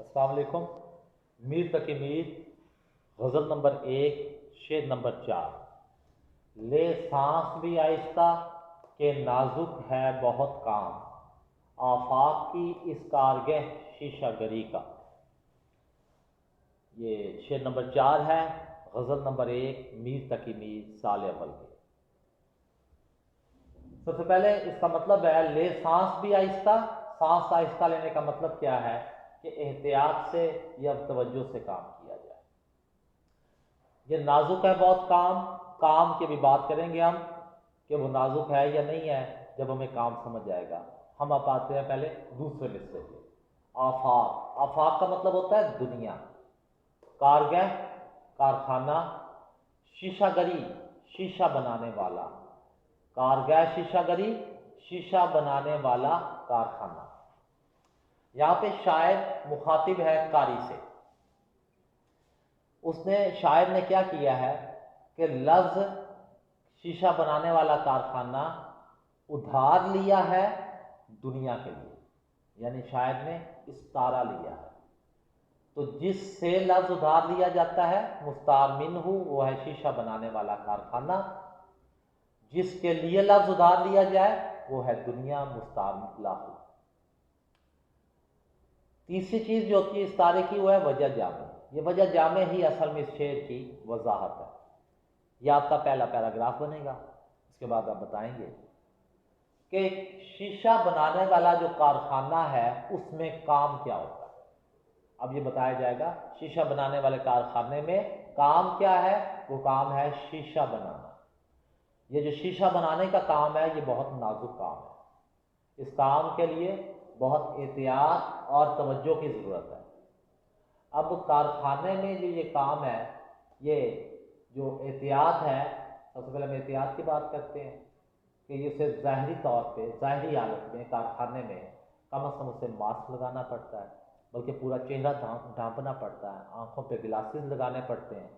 السلام علیکم۔ میر تقی میر، غزل نمبر 1، شعر نمبر 4۔ لے سانس بھی آہستہ کہ نازک ہے بہت کام، آفاق کی اس کارگہ شیشہ گری کا۔ یہ شعر نمبر 4 ہے، غزل نمبر 1، میر تقی میر، سال اول کے۔ سب سے پہلے اس کا مطلب ہے لے سانس بھی آہستہ۔ سانس آہستہ لینے کا مطلب کیا ہے کہ احتیاط سے یا توجہ سے کام کیا جائے۔ یہ نازک ہے بہت کام کی بھی بات کریں گے ہم کہ وہ نازک ہے یا نہیں ہے جب ہمیں کام سمجھ جائے گا۔ ہم اب آتے ہیں پہلے دوسرے حصے کے، آفاق۔ آفاق کا مطلب ہوتا ہے دنیا، کارگہ کارخانہ، شیشہ گری شیشہ بنانے والا، کارگہ شیشہ گری شیشہ بنانے والا کارخانہ۔ یہاں پہ شاعر مخاطب ہے قاری سے۔ شاعر نے کیا کیا ہے کہ لفظ شیشہ بنانے والا کارخانہ ادھار لیا ہے دنیا کے لیے، یعنی شاعر نے استعارہ لیا ہے۔ تو جس سے لفظ ادھار لیا جاتا ہے مستعار منہ، وہ ہے شیشہ بنانے والا کارخانہ۔ جس کے لیے لفظ ادھار لیا جائے وہ ہے دنیا، مستعار لاہو۔ تیسری چیز جو ہوتی ہے استعارے کی وہ ہے وجہ جامع۔ یہ وجہ جامع ہی اصل میں اس شعر کی وضاحت ہے۔ یہ آپ کا پہلا پیراگراف بنے گا، اس کے بعد آپ بتائیں گے کہ شیشہ بنانے والا جو کارخانہ ہے اس میں کام کیا ہوتا ہے۔ اب یہ بتایا جائے گا شیشہ بنانے والے کارخانے میں کام کیا ہے۔ وہ کام ہے شیشہ بنانا۔ یہ جو شیشہ بنانے کا کام ہے یہ بہت نازک کام ہے۔ اس کام کے لیے بہت احتیاط اور توجہ کی ضرورت ہے۔ اب کارخانے میں جو یہ کام ہے، یہ جو احتیاط ہے، سب سے پہلے ہم احتیاط کی بات کرتے ہیں کہ اسے ظاہری طور پہ، ظاہری حالت میں کارخانے میں کم از کم اسے ماسک لگانا پڑتا ہے، بلکہ پورا چہرہ ڈھانپنا پڑتا ہے، آنکھوں پہ گلاسز لگانے پڑتے ہیں،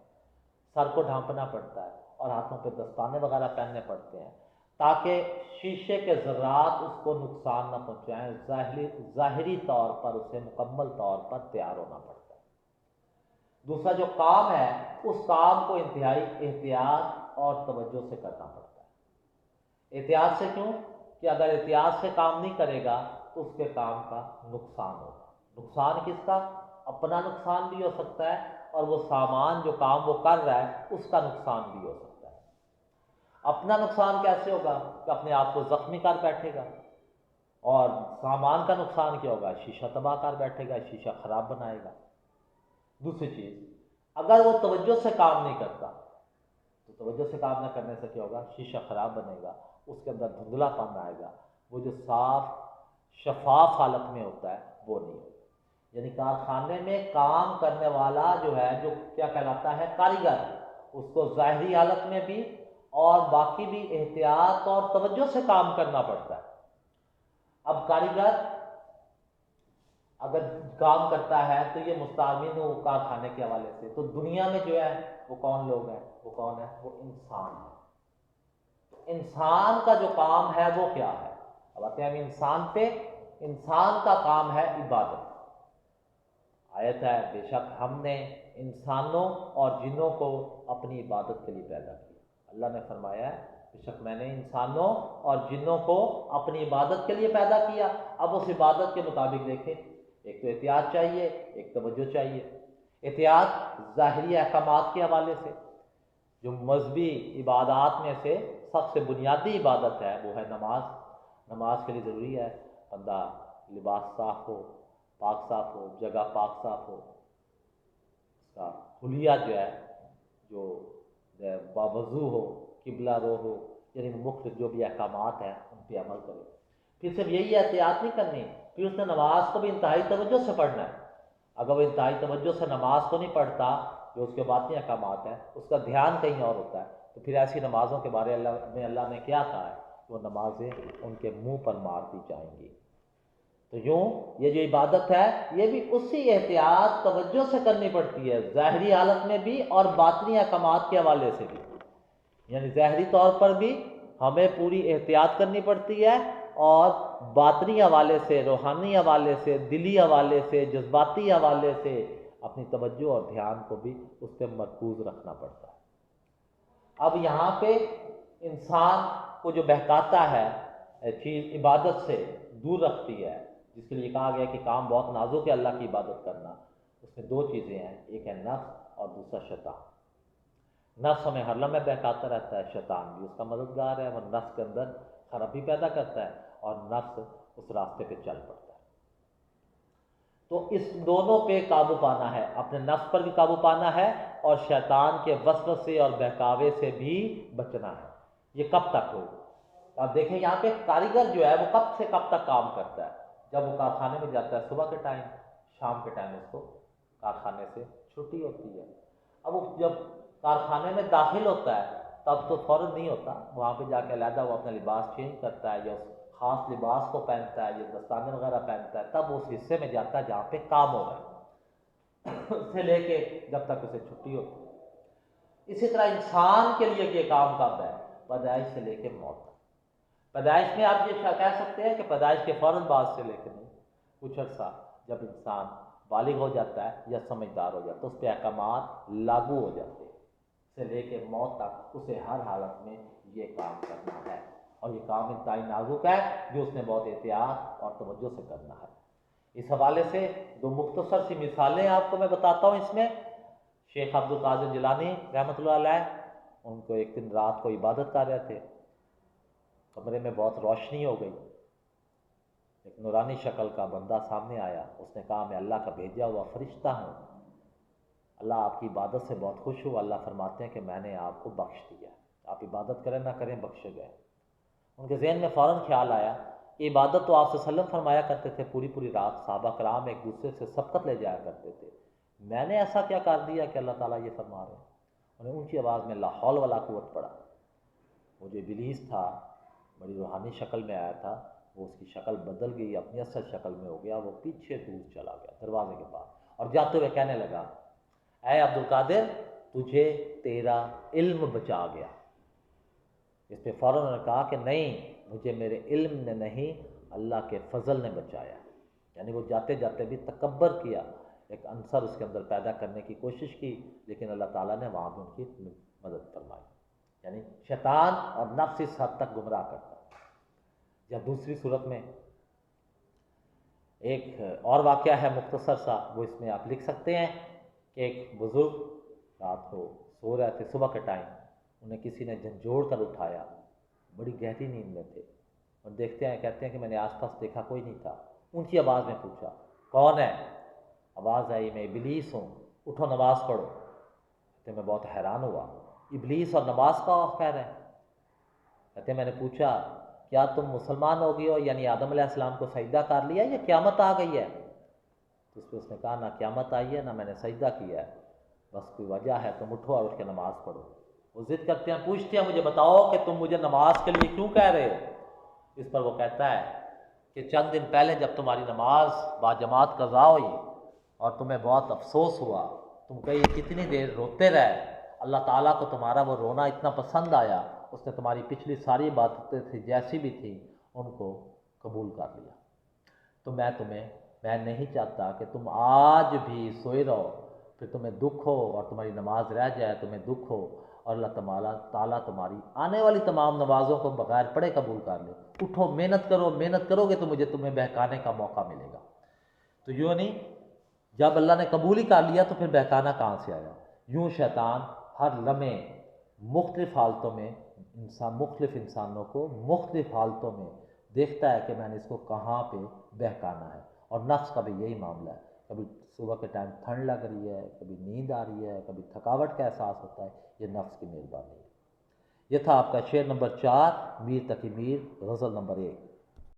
سر کو ڈھانپنا پڑتا ہے اور ہاتھوں پہ دستانے وغیرہ پہننے پڑتے ہیں تاکہ شیشے کے ذرات اس کو نقصان نہ پہنچائیں۔ ظاہری طور پر اسے مکمل طور پر تیار ہونا پڑتا ہے۔ دوسرا جو کام ہے اس کام کو انتہائی احتیاط اور توجہ سے کرنا پڑتا ہے۔ احتیاط سے کیوں کہ اگر احتیاط سے کام نہیں کرے گا تو اس کے کام کا نقصان ہوگا۔ نقصان کس کا؟ اپنا نقصان بھی ہو سکتا ہے اور وہ سامان جو کام وہ کر رہا ہے اس کا نقصان بھی ہو سکتا ہے۔ اپنا نقصان کیسے ہوگا کہ اپنے آپ کو زخمی کر بیٹھے گا، اور سامان کا نقصان کیا ہوگا؟ شیشہ تباہ کر بیٹھے گا، شیشہ خراب بنائے گا۔ دوسری چیز، اگر وہ توجہ سے کام نہیں کرتا تو توجہ سے کام نہ کرنے سے کیا ہوگا؟ شیشہ خراب بنے گا، اس کے اندر دھندلا پن آئے گا، وہ جو صاف شفاف حالت میں ہوتا ہے وہ نہیں ہوگا۔ یعنی کارخانے میں کام کرنے والا جو ہے، جو کیا کہلاتا ہے؟ کاریگر، اس کو ظاہری حالت میں بھی اور باقی بھی احتیاط اور توجہ سے کام کرنا پڑتا ہے۔ اب کاریگر اگر کام کرتا ہے تو یہ مستعمل ہو کارخانے کے حوالے سے، تو دنیا میں جو ہے وہ کون لوگ ہیں؟ وہ کون ہے؟ وہ انسان ہے۔ انسان کا جو کام ہے وہ کیا ہے؟ اب آتے ہیں ہم انسان پہ۔ انسان کا کام ہے عبادت۔ آیت ہے، بے شک ہم نے انسانوں اور جنوں کو اپنی عبادت کے لیے پیدا کیا۔ اللہ نے فرمایا ہے بے شک میں نے انسانوں اور جنوں کو اپنی عبادت کے لیے پیدا کیا۔ اب اس عبادت کے مطابق دیکھیں، ایک تو احتیاط چاہیے، ایک توجہ چاہیے۔ احتیاط ظاہری احکامات کے حوالے سے، جو مذہبی عبادات میں سے سب سے بنیادی عبادت ہے وہ ہے نماز۔ نماز کے لیے ضروری ہے بندہ لباس صاف ہو، پاک صاف ہو، جگہ پاک صاف ہو، اس کا حلیہ جو ہے جو باوضو ہو، قبلہ رو ہو، یعنی مختلف جو بھی احکامات ہیں ان پہ عمل کرے۔ پھر صرف یہی احتیاط نہیں کرنی، پھر اس نے نماز کو بھی انتہائی توجہ سے پڑھنا ہے۔ اگر وہ انتہائی توجہ سے نماز کو نہیں پڑھتا، جو اس کے باطنی احکامات ہیں، اس کا دھیان کہیں اور ہوتا ہے، تو پھر ایسی نمازوں کے بارے میں اللہ نے کیا کہا ہے؟ وہ نمازیں ان کے منہ پر مار دی جائیں گی۔ تو یوں یہ جو عبادت ہے یہ بھی اسی احتیاط توجہ سے کرنی پڑتی ہے، ظاہری حالت میں بھی اور باطنی احکامات کے حوالے سے بھی۔ یعنی ظاہری طور پر بھی ہمیں پوری احتیاط کرنی پڑتی ہے اور باطنی حوالے سے، روحانی حوالے سے، دلی حوالے سے، جذباتی حوالے سے اپنی توجہ اور دھیان کو بھی اس پہ مرکوز رکھنا پڑتا ہے۔ اب یہاں پہ انسان کو جو بہکاتا ہے چیز عبادت سے دور رکھتی ہے، جس کے لیے کہا گیا کہ کام بہت نازک ہے اللہ کی عبادت کرنا، اس میں دو چیزیں ہیں، ایک ہے نفس اور دوسرا شیطان۔ نفس ہمیں ہر لمحے بہکاتا رہتا ہے، شیطان بھی اس کا مددگار ہے، وہ نفس کے اندر خرابی پیدا کرتا ہے اور نفس اس راستے پہ چل پڑتا ہے۔ تو اس دونوں پہ قابو پانا ہے، اپنے نفس پر بھی قابو پانا ہے اور شیطان کے وسوسے اور بہکاوے سے بھی بچنا ہے۔ یہ کب تک ہو؟ آپ دیکھیں یہاں پہ کاریگر جو ہے وہ کب سے کب تک کام کرتا ہے؟ جب وہ کارخانے میں جاتا ہے صبح کے ٹائم، شام کے ٹائم اس کو کارخانے سے چھٹی ہوتی ہے۔ اب وہ جب کارخانے میں داخل ہوتا ہے تب تو فوراً نہیں ہوتا، وہاں پہ جا کے علیحدہ وہ اپنا لباس چینج کرتا ہے یا اس خاص لباس کو پہنتا ہے یا دستانے وغیرہ پہنتا ہے، تب اس حصے میں جاتا ہے جہاں پہ کام ہو رہا ہے سے لے کے جب تک اسے چھٹی ہوتی ہے۔ اسی طرح انسان کے لیے یہ کام کب ہے؟ پیدائش سے لے کے موت تک۔ پیدائش میں آپ یہ کہہ سکتے ہیں کہ پیدائش کے فوراً بعد سے لے کے نہیں، کچھ عرصہ جب انسان بالغ ہو جاتا ہے یا سمجھدار ہو جاتا ہے، اس پہ احکامات لاگو ہو جاتے ہیں، سے لے کے موت تک اسے ہر حالت میں یہ کام کرنا ہے، اور یہ کام انتہائی نازک ہے جو اس نے بہت احتیاط اور توجہ سے کرنا ہے۔ اس حوالے سے دو مختصر سی مثالیں آپ کو میں بتاتا ہوں۔ اس میں شیخ عبد القادر جیلانی رحمۃ اللہ علیہ، ان کو ایک دن رات کو عبادت کر رہے تھے، کمرے میں بہت روشنی ہو گئی، ایک نورانی شکل کا بندہ سامنے آیا، اس نے کہا میں اللہ کا بھیجا ہوا فرشتہ ہوں، اللہ آپ کی عبادت سے بہت خوش ہوا، اللہ فرماتے ہیں کہ میں نے آپ کو بخش دیا، آپ عبادت کریں نہ کریں بخشے گئے۔ ان کے ذہن میں فوراً خیال آیا کہ عبادت تو آپ صلی اللہ علیہ وسلم فرمایا کرتے تھے، پوری پوری رات صحابہ کرام ایک دوسرے سے سبقت لے جایا کرتے تھے، میں نے ایسا کیا کر دیا کہ اللہ تعالیٰ یہ فرما رہے ہیں؟ انہیں اونچی آواز میں لا حول ولا قوت پڑا۔ وہ جو ابلیس تھا بڑی روحانی شکل میں آیا تھا، وہ اس کی شکل بدل گئی، اپنی اصل شکل میں ہو گیا، وہ پیچھے دور چلا گیا دروازے کے پاس، اور جاتے ہوئے کہنے لگا اے عبد القادر تجھے تیرا علم بچا گیا۔ اس پہ فوراً انہوں نے کہا کہ نہیں، مجھے میرے علم نے نہیں اللہ کے فضل نے بچایا۔ یعنی وہ جاتے جاتے بھی تکبر کیا، ایک عنصر اس کے اندر پیدا کرنے کی کوشش کی، لیکن اللہ تعالیٰ نے وہاں بھی ان کی مدد فرمائی۔ یعنی شیطان اور نفس اس حد تک گمراہ کرتا ہے۔ یا دوسری صورت میں ایک اور واقعہ ہے مختصر سا، وہ اس میں آپ لکھ سکتے ہیں کہ ایک بزرگ رات کو سو رہے تھے، صبح کے ٹائم انہیں کسی نے جھنجھوڑ کر اٹھایا، بڑی گہری نیند میں تھے، اور دیکھتے ہیں کہتے ہیں کہ میں نے آس پاس دیکھا کوئی نہیں تھا، اونچی آواز میں پوچھا کون ہے؟ آواز آئی میں ابلیس ہوں، اٹھو نماز پڑھو۔ کہتے میں بہت حیران ہوا، ابلیس اور نماز کا خیر ہے؟ کہتے میں نے پوچھا کیا تم مسلمان ہو گئے ہو، یعنی آدم علیہ السلام کو سجدہ کر لیا یا قیامت آ گئی ہے؟ تو اس پہ اس نے کہا نہ قیامت آئی ہے نہ میں نے سجدہ کیا ہے، بس کوئی وجہ ہے تم اٹھو اور اٹھ کے نماز پڑھو۔ وہ ضد کرتے ہیں، پوچھتے ہیں مجھے بتاؤ کہ تم مجھے نماز کے لیے کیوں کہہ رہے ہو؟ اس پر وہ کہتا ہے کہ چند دن پہلے جب تمہاری نماز باجماعت قضا ہوئی اور تمہیں بہت افسوس ہوا، تم کئی کتنی دیر روتے رہے، اللہ تعالیٰ کو تمہارا وہ رونا اتنا پسند آیا، اس نے تمہاری پچھلی ساری باتیں تھی جیسی بھی تھی ان کو قبول کر لیا۔ تو میں نہیں چاہتا کہ تم آج بھی سوئے رہو، پھر تمہیں دکھ ہو اور تمہاری نماز رہ جائے، تمہیں دکھ ہو اور اللہ تعالیٰ تمہاری آنے والی تمام نمازوں کو بغیر پڑھے قبول کر لے۔ اٹھو، محنت کرو گے تو تمہیں بہکانے کا موقع ملے گا۔ تو یوں نہیں، جب اللہ نے قبول ہی کر لیا تو پھر بہکانا کہاں سے آیا؟ یوں شیطان ہر لمحے مختلف حالتوں میں مختلف انسانوں کو مختلف حالتوں میں دیکھتا ہے کہ میں نے اس کو کہاں پہ بہکانا ہے، اور نفس کا بھی یہی معاملہ ہے، کبھی صبح کے ٹائم ٹھنڈ لگ رہی ہے، کبھی نیند آ رہی ہے، کبھی تھکاوٹ کا احساس ہوتا ہے، یہ نفس کی مہربانی ہے۔ یہ تھا آپ کا شعر نمبر 4 میر تقی میر، غزل نمبر 1۔